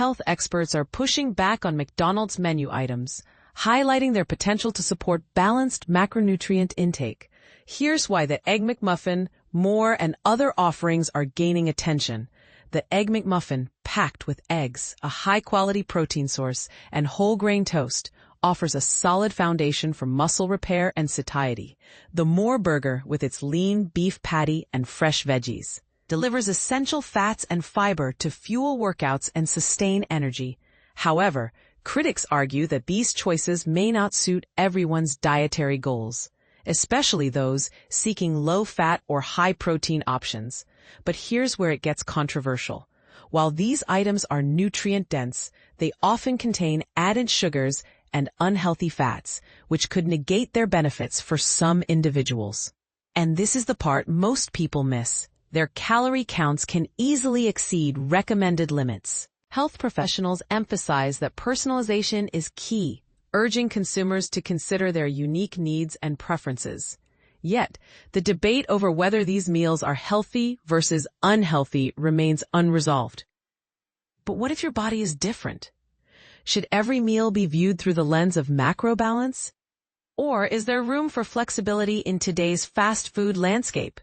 health experts are pushing back on McDonald's menu items, highlighting their potential to support balanced macronutrient intake. Here's why the Egg McMuffin, more, and other offerings are gaining attention. The Egg McMuffin, packed with eggs, a high-quality protein source, and whole-grain toast, offers a solid foundation for muscle repair and satiety. The More burger, with its lean beef patty and fresh veggies, delivers essential fats and fiber to fuel workouts and sustain energy. However, critics argue that these choices may not suit everyone's dietary goals, especially those seeking low-fat or high-protein options. But here's where it gets controversial. While these items are nutrient-dense, they often contain added sugars and unhealthy fats, which could negate their benefits for some individuals. And this is the part most people miss. Their calorie counts can easily exceed recommended limits. Health professionals emphasize that personalization is key, urging consumers to consider their unique needs and preferences. Yet, the debate over whether these meals are healthy versus unhealthy remains unresolved. But what if your body is different? Should every meal be viewed through the lens of macro balance? Or is there room for flexibility in today's fast food landscape?